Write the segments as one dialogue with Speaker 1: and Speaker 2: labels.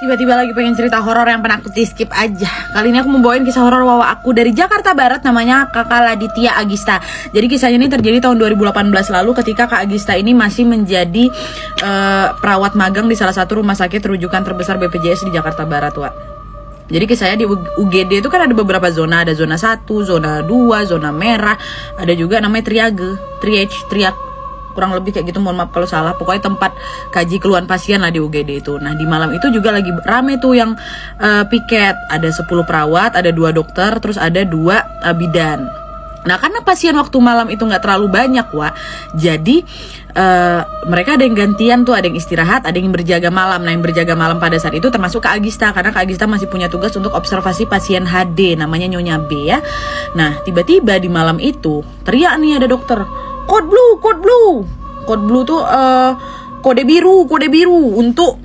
Speaker 1: Tiba-tiba lagi pengen cerita horor yang pernah aku skip aja. Kali ini aku membawain kisah horor wawa aku dari Jakarta Barat, namanya Kakak Laditya Agista. Jadi kisahnya ini terjadi tahun 2018 lalu ketika Kak Agista ini masih menjadi perawat magang di salah satu rumah sakit rujukan terbesar BPJS di Jakarta Barat, Wak. Jadi kisahnya di UGD itu kan ada beberapa zona, ada zona 1, zona 2, zona merah, ada juga namanya triage, triage, kurang lebih kayak gitu, mohon maaf kalau salah. Pokoknya tempat kaji keluhan pasien lah di UGD itu. Nah di malam itu juga lagi rame tuh yang piket. Ada 10 perawat, ada 2 dokter, terus ada 2 bidan. Nah karena pasien waktu malam itu gak terlalu banyak, Wak, jadi mereka ada yang gantian tuh, ada yang istirahat, ada yang berjaga malam. Nah yang berjaga malam pada saat itu termasuk Kak Agista, karena Kak Agista masih punya tugas untuk observasi pasien HD, namanya Nyonya B ya. Nah tiba-tiba di malam itu teriak nih ada dokter, Code blue tuh kode biru untuk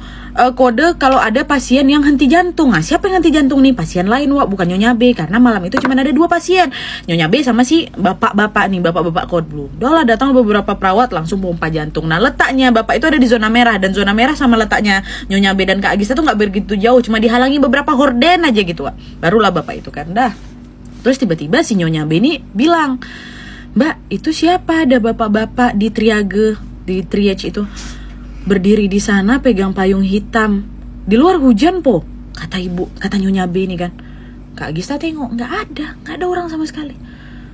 Speaker 1: kode kalau ada pasien yang henti jantung. Nah siapa yang henti jantung nih? Pasien lain, Wak, bukan Nyonya B, karena malam itu cuma ada 2 pasien, Nyonya B sama si bapak-bapak code blue. Udah lah, datang beberapa perawat langsung pompa jantung. Nah letaknya bapak itu ada di zona merah, dan zona merah sama letaknya Nyonya B dan Kak Agista tuh nggak begitu jauh, cuma dihalangi beberapa horden aja gitu, Wak. Barulah bapak itu kan dah. Terus tiba-tiba si Nyonya B ini bilang, Mbak, itu siapa ada bapak-bapak di triage itu berdiri di sana pegang payung hitam. Di luar hujan po, kata Nyonya B ini kan. Kak Agista tengok, nggak ada orang sama sekali.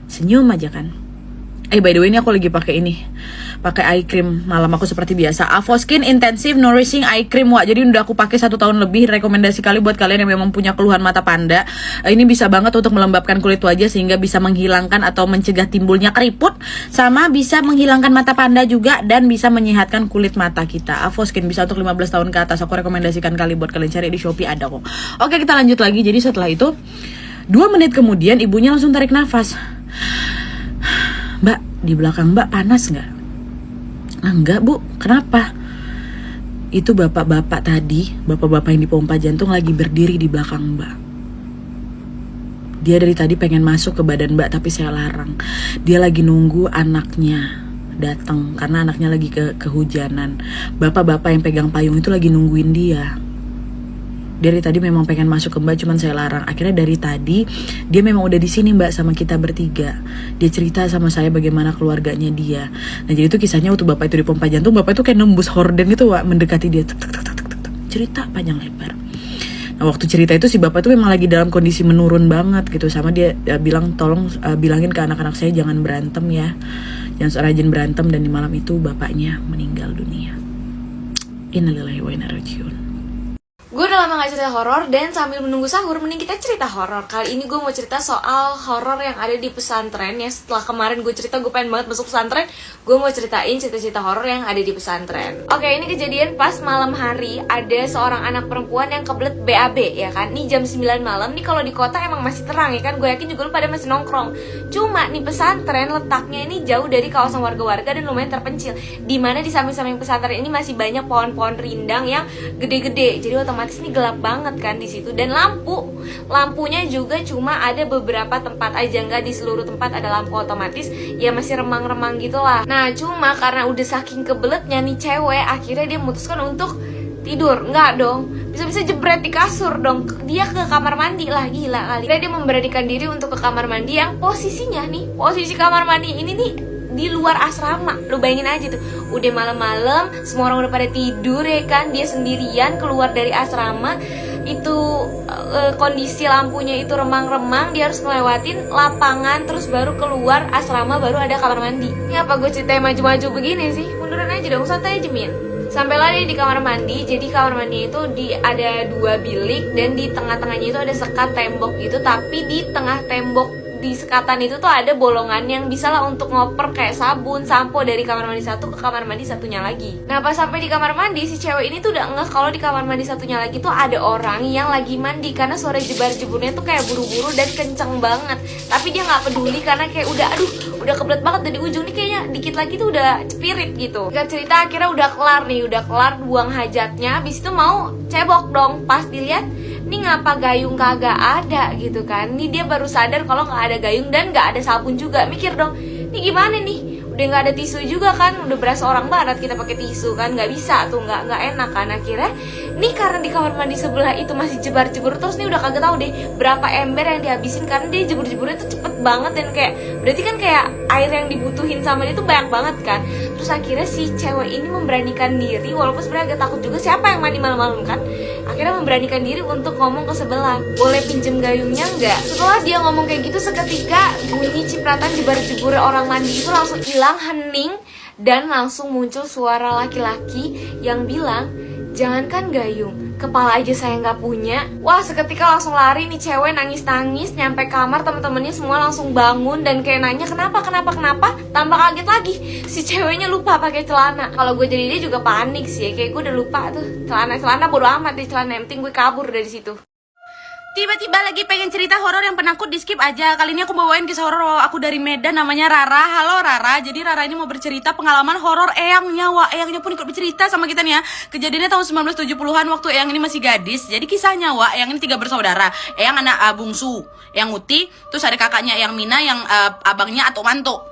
Speaker 1: Senyum aja kan. By the way ini aku lagi pakai eye cream malam aku seperti biasa, Avoskin Intensive Nourishing Eye Cream, Wak. Jadi udah aku pakai 1 tahun lebih. Rekomendasi kali buat kalian yang memang punya keluhan mata panda. Ini bisa banget untuk melembabkan kulit wajah sehingga bisa menghilangkan atau mencegah timbulnya keriput, sama bisa menghilangkan mata panda juga, dan bisa menyehatkan kulit mata kita. Avoskin bisa untuk 15 tahun ke atas. Aku rekomendasikan kali buat kalian cari di Shopee, ada kok. Oke, kita lanjut lagi. Jadi setelah itu 2 menit kemudian ibunya langsung tarik nafas. Mbak, di belakang Mbak panas nggak? Enggak, Bu. Kenapa? Itu bapak-bapak tadi, bapak-bapak yang dipompa jantung lagi berdiri di belakang Mbak. Dia dari tadi pengen masuk ke badan Mbak, tapi saya larang. Dia lagi nunggu anaknya datang karena anaknya lagi kehujanan. Bapak-bapak yang pegang payung itu lagi nungguin dia. Dari tadi memang pengen masuk ke Mbak, cuman saya larang. Akhirnya dari tadi dia memang udah di sini, Mbak, sama kita bertiga. Dia cerita sama saya bagaimana keluarganya dia. Nah jadi itu kisahnya waktu bapak itu dipompa jantung, bapak itu kayak nembus horden gitu, Wak, mendekati dia. Cerita panjang lebar. Nah waktu cerita itu si bapak itu memang lagi dalam kondisi menurun banget gitu. Sama dia bilang, tolong bilangin ke anak-anak saya jangan berantem ya, jangan rajin berantem. Dan di malam itu bapaknya meninggal dunia. Innalillahi wa inna ilaihi raji'un.
Speaker 2: Gue udah lama gak cerita horor, dan sambil menunggu sahur mending kita cerita horor. Kali ini gue mau cerita soal horor yang ada di pesantren ya. Setelah kemarin gue cerita gue pengen banget masuk pesantren, gue mau ceritain cerita-cerita horor yang ada di pesantren. Oke, ini kejadian pas malam hari. Ada seorang anak perempuan yang kebelet BAB ya kan. Ini jam 9 malam nih, kalau di kota emang masih terang ya kan. Gue yakin juga lu pada masih nongkrong. Cuma nih pesantren letaknya ini jauh dari kawasan warga-warga dan lumayan terpencil, dimana di samping-samping pesantren ini masih banyak pohon-pohon rindang yang gede-gede. Jadi otomatis ini gelap banget kan di situ, dan lampunya juga cuma ada beberapa tempat aja, nggak di seluruh tempat ada lampu otomatis ya, masih remang-remang gitulah. Nah cuma karena udah saking kebeletnya nih cewek, akhirnya dia memutuskan untuk tidur. Enggak dong, bisa-bisa jebret di kasur dong. Dia ke kamar mandi lah, gila kali. Dia memberanikan diri untuk ke kamar mandi yang posisinya nih, posisi kamar mandi ini nih di luar asrama. Lu bayangin aja tuh, udah malam-malam, semua orang udah pada tidur ya kan, dia sendirian keluar dari asrama. Itu kondisi lampunya itu remang-remang, dia harus ngelewatin lapangan terus baru keluar asrama, baru ada kamar mandi. Ini apa gue ceritain maju-maju begini sih? Munduran aja dong, santai aja Min. Sampailah dia di kamar mandi. Jadi kamar mandi itu ada 2 bilik, dan di tengah-tengahnya itu ada sekat tembok gitu. Tapi di tengah tembok di sekatan itu tuh ada bolongan yang bisa lah untuk ngoper kayak sabun, sampo dari kamar mandi satu ke kamar mandi satunya lagi. Nah pas sampai di kamar mandi, si cewek ini tuh udah ngeh kalau di kamar mandi satunya lagi tuh ada orang yang lagi mandi, karena suara jebar-jeburnya tuh kayak buru-buru dan kenceng banget. Tapi dia nggak peduli karena kayak udah kebelet banget, dari ujung nih kayaknya dikit lagi tuh udah spirit gitu. Gak cerita akhirnya udah kelar buang hajatnya, habis itu mau cebok dong. Pas dilihat, nih ngapa gayung kagak ada gitu kan. Nih dia baru sadar kalau nggak ada gayung dan nggak ada sabun juga. Mikir dong, nih gimana nih, udah nggak ada tisu juga kan, udah berasa orang barat kita pakai tisu kan, nggak bisa tuh, nggak enak kan. Akhirnya Nih karena di kamar mandi sebelah itu masih jebar-jebur terus, nih udah kagak tahu deh berapa ember yang dihabisin karena dia jebur-jeburnya tuh cepet banget. Dan kayak berarti kan kayak air yang dibutuhin sama dia tuh banyak banget kan. Terus akhirnya si cewek ini memberanikan diri, walaupun sebenarnya agak takut juga, siapa yang mandi malam-malam kan, akhirnya memberanikan diri untuk ngomong ke sebelah, boleh pinjem gayungnya nggak? Setelah dia ngomong kayak gitu, seketika bunyi cipratan jebar-jebur orang mandi itu langsung hilang, hening, dan langsung muncul suara laki-laki yang bilang, jangankan gayung, kepala aja saya nggak punya. Wah, seketika langsung lari nih cewek, nangis-nangis, nyampe kamar, temen-temennya semua langsung bangun dan kayak nanya kenapa. Tambah kaget lagi, si ceweknya lupa pakai celana. Kalau gue jadi dia juga panik sih, kayak gue udah lupa tuh celana bodo amat deh celana, yang penting gue kabur dari situ.
Speaker 1: Tiba-tiba lagi pengen cerita horor yang penakut, di skip aja. Kali ini aku bawain kisah horor aku dari Medan, namanya Rara. Halo Rara. Jadi Rara ini mau bercerita pengalaman horor eyangnya. Wah, eyangnya pun ikut bercerita sama kita nih ya. Kejadiannya tahun 1970-an waktu eyang ini masih gadis. Jadi kisahnya, wah, eyang ini 3 bersaudara. Eyang anak bungsu, eyang Uti, terus ada kakaknya eyang Mina yang abangnya atau manto.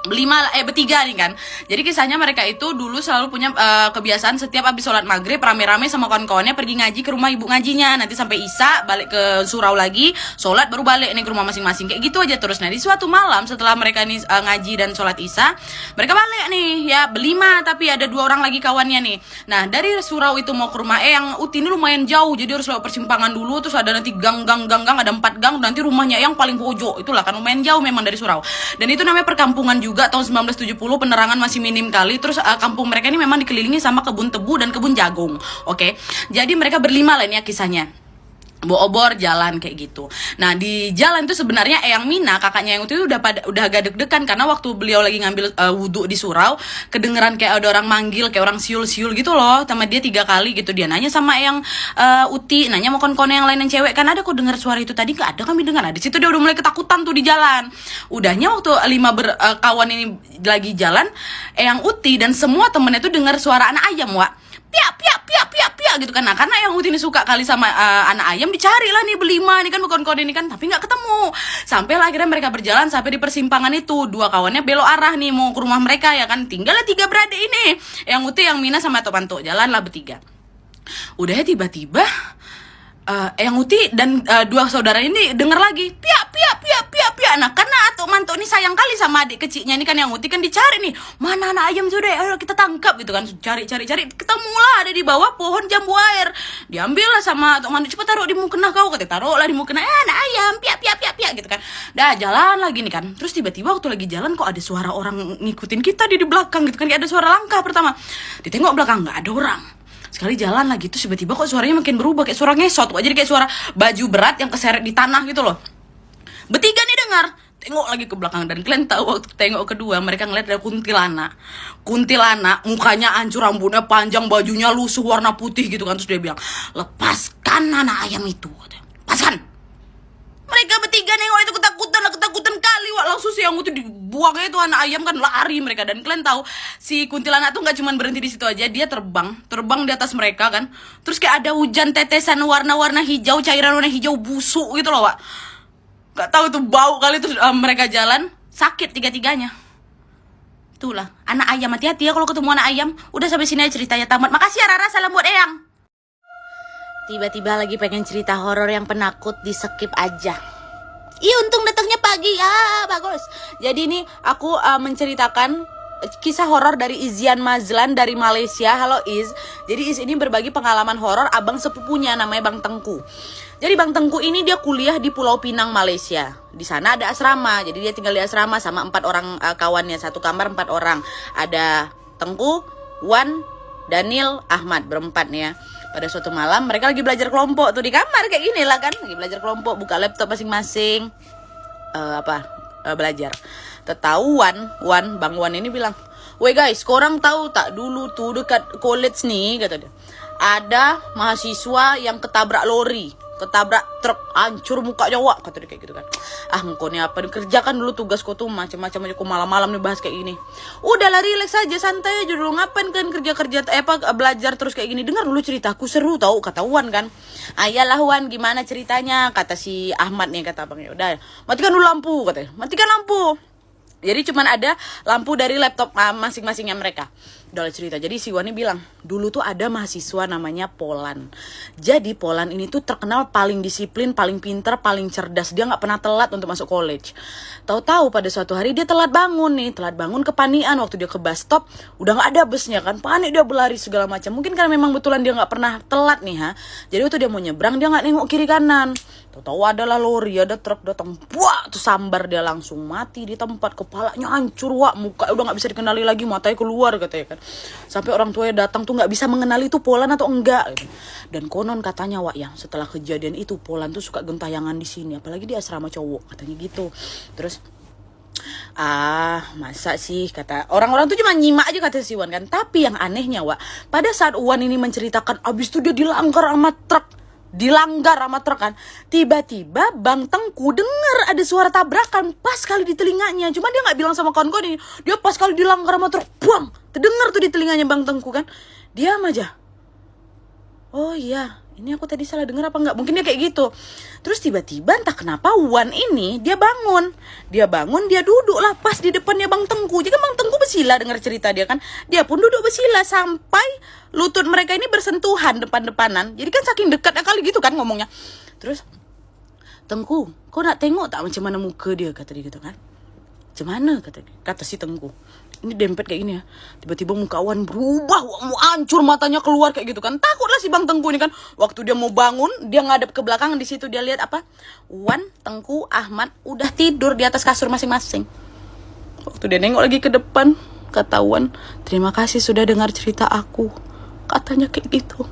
Speaker 1: Bertiga nih kan. Jadi kisahnya mereka itu dulu selalu punya kebiasaan setiap habis sholat maghrib rame-rame sama kawan-kawannya pergi ngaji ke rumah ibu ngajinya. Nanti sampai isya balik ke surau lagi, sholat baru balik nih ke rumah masing-masing. Kayak gitu aja terus. Nah di suatu malam setelah mereka nih ngaji dan sholat isya, mereka balik nih ya berlima, tapi ada 2 orang lagi kawannya nih. Nah dari surau itu mau ke rumah yang Uti ini lumayan jauh, jadi harus lewat persimpangan dulu. Terus ada nanti gang, ada 4 gang. Nanti rumahnya yang paling pojok, itulah kan lumayan jauh memang dari surau. Dan itu namanya perkampungan juga, tahun 1970, penerangan masih minim kali. Terus kampung mereka ini memang dikelilingi sama kebun tebu dan kebun jagung. Oke. Jadi mereka berlima lah ini ya kisahnya. Bawa obor jalan kayak gitu. Nah di jalan itu sebenarnya eyang Mina, kakaknya yang itu udah agak deg-degan karena waktu beliau lagi ngambil wudhu di surau, kedengeran kayak ada orang manggil, kayak orang siul-siul gitu loh sama dia 3 kali gitu. Dia nanya sama eyang Uti, nanya mau kon-kon yang lain yang cewek, kan ada kok dengar suara itu tadi? Nggak ada, kami dengar. Nah di situ dia udah mulai ketakutan tuh di jalan. Udahnya waktu 5 kawan ini lagi jalan, eyang Uti dan semua temennya tuh dengar suara anak ayam, Wak. Piak gitu kan. Nah karena yang Uti ini suka kali sama anak ayam, dicari lah nih berlima ini kan, bukan kode ini kan, tapi nggak ketemu. Sampai akhirnya mereka berjalan sampai di persimpangan itu, 2 kawannya belok arah nih mau ke rumah mereka ya kan. Tinggalnya 3 beradik ini, yang Uti, yang Mina sama Topanto, jalan lah bertiga. Udah ya tiba-tiba yang Uti dan 2 saudara ini denger lagi piak. Nah karena Atuk Manto ini sayang kali sama adik kecilnya ini kan, yang Uti kan dicari nih, mana anak ayam tuh deh, ayo kita tangkap gitu kan. Cari, ketemulah ada di bawah pohon jambu air. Diambil lah sama Atuk Manto, cepat taruh di mukena kau, katanya taruh lah di mukena, anak ayam piak gitu kan. Dah jalan lagi nih kan. Terus tiba-tiba waktu lagi jalan kok ada suara orang ngikutin kita di belakang gitu kan, kayak ada suara langkah pertama. Ditengok belakang nggak ada orang. Sekali jalan lagi, terus tiba-tiba kok suaranya makin berubah, kayak suara ngesot, jadi kayak suara baju berat yang keseret di tanah gitu loh. Bertiga nih dengar, tengok lagi ke belakang, dan kalian tahu waktu tengok kedua mereka ngeliat ada kuntilanak, mukanya hancur, rambutnya panjang, bajunya lusuh warna putih gitu kan. Terus dia bilang, lepaskan anak ayam itu, lepaskan. Mereka bertiga nengok itu ketakutan kali, Wak. Langsung si yang itu dibuangnya itu anak ayam kan, lari mereka. Dan kalian tahu si kuntilanak tuh nggak cuma berhenti di situ aja, dia terbang di atas mereka kan. Terus kayak ada hujan tetesan warna-warna hijau, cairan warna hijau busuk gitu loh, Wak. Gak tahu tuh bau kali. Terus mereka jalan sakit 3-tiganya. Itulah anak ayam, hati-hati ya kalau ketemu anak ayam. Udah sampai sini aja ceritanya tamat. Makasih ya Rara, salam buat eyang. Tiba-tiba lagi pengen cerita horor yang penakut, di skip aja. Iya untung datangnya pagi ya, bagus. Jadi ini aku menceritakan kisah horor dari Izian Mazlan dari Malaysia. Halo Iz. Jadi Iz ini berbagi pengalaman horor abang sepupunya namanya Bang Tengku. Jadi Bang Tengku ini dia kuliah di Pulau Pinang, Malaysia. Di sana ada asrama. Jadi dia tinggal di asrama sama 4 orang kawannya, 1 kamar 4 orang. Ada Tengku, Wan, Daniel, Ahmad, berempat nih ya. Pada suatu malam mereka lagi belajar kelompok tuh di kamar kayak gini lah kan, lagi belajar kelompok, buka laptop masing-masing. Belajar. Ketahuan Bang Wan ini bilang, "Woi guys, korang tahu tak dulu tuh dekat college nih," kata dia, "ada mahasiswa yang ketabrak lori, ketabrak truk, hancur mukanya, Wak," kata dia kayak gitu kan. Engkau nih apa, kerjakan dulu tugas kau tuh, macam-macam aja kau malam-malam nih bahas kayak gini. Udahlah relax aja, santai aja dulu, ngapain kan kerja-kerja belajar terus kayak gini, dengar dulu ceritaku seru tau, kata Wan kan. Ayalah Wan, gimana ceritanya, kata si Ahmad nih, kata abangnya. Udah, matikan dulu lampu, katanya. Matikan lampu. Jadi cuman ada lampu dari laptop masing-masingnya mereka. Udah cerita. Jadi si Wani bilang, dulu tuh ada mahasiswa namanya Polan. Jadi Polan ini tuh terkenal paling disiplin, paling pinter, paling cerdas. Dia nggak pernah telat untuk masuk college. Tahu-tahu pada suatu hari dia telat bangun nih, telat bangun kepanikan waktu dia ke bus stop, udah nggak ada busnya kan, panik dia berlari segala macam. Mungkin karena memang betulan dia nggak pernah telat nih ha. Jadi waktu dia mau nyebrang dia nggak nengok kiri kanan. Tahu-tahu adalah lori, ada truk datang, buah, tuh sambar dia langsung mati di tempat, kepalanya hancur, wak, muka udah nggak bisa dikenali lagi, matanya keluar katanya kan. Sampai orang tuanya datang tuh nggak bisa mengenali itu Polan atau enggak. Gitu. Dan konon katanya wak ya, setelah kejadian itu Polan tuh suka gentayangan di sini, apalagi di asrama cowok katanya gitu. Terus masa sih, kata orang-orang tuh cuma nyimak aja kata si Wan kan. Tapi yang anehnya wak, pada saat Wan ini menceritakan abis itu dia dilanggar sama truk kan, tiba-tiba Bang Tengku dengar ada suara tabrakan pas kali di telinganya. Cuma dia nggak bilang sama kawan-kawan ini, dia pas kali dilanggar sama truk, buang, terdengar tuh di telinganya Bang Tengku kan. Diam aja. Oh iya, ini aku tadi salah dengar apa enggak? Mungkin dia kayak gitu. Terus tiba-tiba entah kenapa Wan ini dia bangun, dia duduk lah pas di depannya Bang Tengku. Jadi kan Bang Tengku bersila dengar cerita dia kan, dia pun duduk bersila sampai lutut mereka ini bersentuhan depan-depanan. Jadi kan saking dekatnya kali gitu kan ngomongnya. Terus, Tengku, kau nak tengok tak macam mana muka dia, kata dia gitu kan. Macam mana kata si Tengku. Ini dempet kayak gini ya. Tiba-tiba muka Wan berubah, mau hancur, matanya keluar kayak gitu kan. Takutlah si Bang Tengku ini kan. Waktu dia mau bangun, dia ngadep ke belakang, di situ dia lihat apa? Wan, Tengku, Ahmad udah tidur di atas kasur masing-masing. Waktu dia nengok lagi ke depan, kata Wan, terima kasih sudah dengar cerita aku. Katanya kayak gitu.